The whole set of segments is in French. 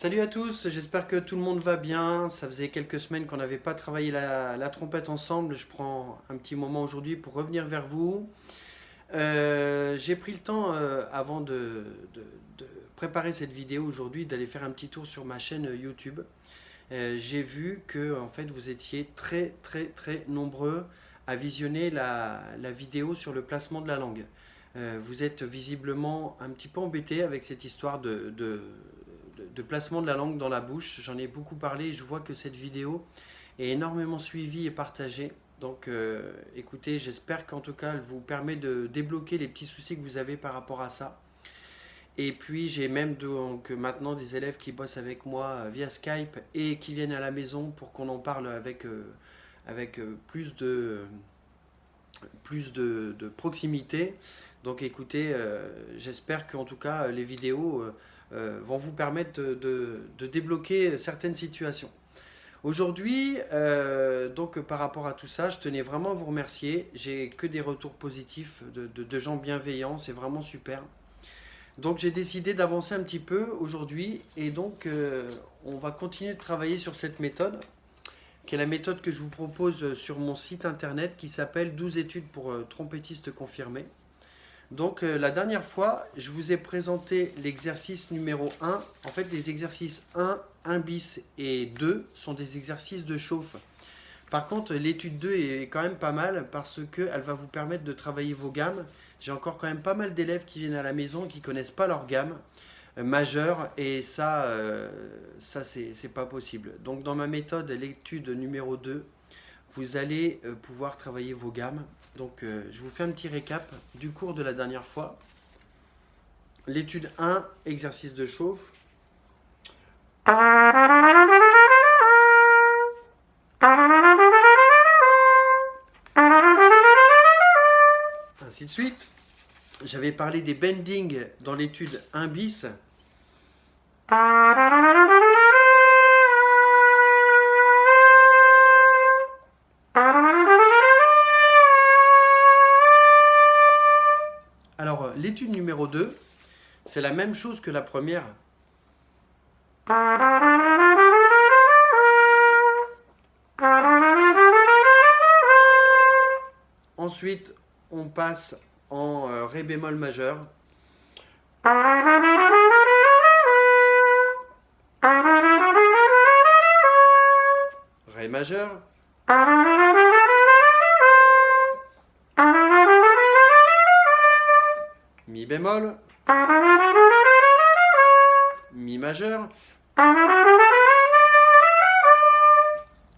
Salut à tous, j'espère que tout le monde va bien. Ça faisait quelques semaines qu'on n'avait pas travaillé la trompette ensemble. Je prends un petit moment aujourd'hui pour revenir vers vous. J'ai pris le temps avant de- de préparer cette vidéo aujourd'hui d'aller faire un petit tour sur ma chaîne YouTube. J'ai vu que en fait vous étiez très nombreux à visionner la vidéo sur le placement de la langue. Vous êtes visiblement un petit peu embêté avec cette histoire de placement de la langue dans la bouche. J'en ai beaucoup parlé et je vois que cette vidéo est énormément suivie et partagée. Donc écoutez, j'espère qu'en tout cas elle vous permet de débloquer les petits soucis que vous avez par rapport à ça. Et puis j'ai même donc maintenant des élèves qui bossent avec moi via Skype et qui viennent à la maison pour qu'on en parle avec plus de proximité. Donc écoutez, j'espère qu'en tout cas les vidéos vont vous permettre de débloquer certaines situations. Aujourd'hui, donc par rapport à tout ça, je tenais vraiment à vous remercier. J'ai que des retours positifs de gens bienveillants, c'est vraiment super. Donc j'ai décidé d'avancer un petit peu aujourd'hui et donc on va continuer de travailler sur cette méthode, qui est la méthode que je vous propose sur mon site internet qui s'appelle 12 études pour trompettistes confirmés. Donc la dernière fois, je vous ai présenté l'exercice numéro 1. En fait, les exercices 1 bis et 2 sont des exercices de chauffe. Par contre, l'étude 2 est quand même pas mal parce qu'elle va vous permettre de travailler vos gammes. J'ai encore quand même pas mal d'élèves qui viennent à la maison qui ne connaissent pas leur gamme majeure et ça c'est pas possible. Donc dans ma méthode, l'étude numéro 2, vous allez pouvoir travailler vos gammes. Donc je vous fais un petit récap du cours de la dernière fois. L'étude 1, exercice de chauffe. Ainsi de suite. J'avais parlé des bendings dans l'étude 1 bis. Alors, l'étude numéro 2, c'est la même chose que la première. Ensuite, on passe en ré bémol majeur. Ré majeur. Mi bémol. Mi majeur.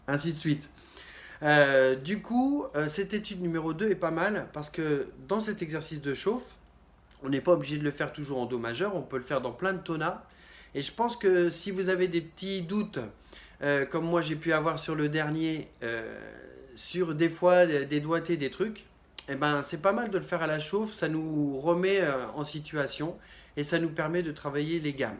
Ainsi de suite. Du coup, cette étude numéro 2 est pas mal parce que dans cet exercice de chauffe, on n'est pas obligé de le faire toujours en Do majeur, on peut le faire dans plein de tonats. Et je pense que si vous avez des petits doutes, comme moi j'ai pu avoir sur le dernier, sur des fois des doigtés, des trucs, eh ben, c'est pas mal de le faire à la chauffe, ça nous remet en situation et ça nous permet de travailler les gammes.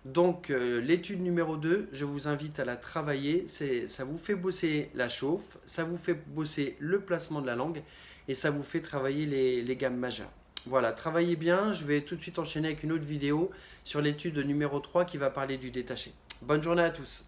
Donc l'étude numéro 2, je vous invite à la travailler, ça vous fait bosser la chauffe, ça vous fait bosser le placement de la langue et ça vous fait travailler les gammes majeures. Voilà, travaillez bien, je vais tout de suite enchaîner avec une autre vidéo sur l'étude numéro 3 qui va parler du détaché. Bonne journée à tous.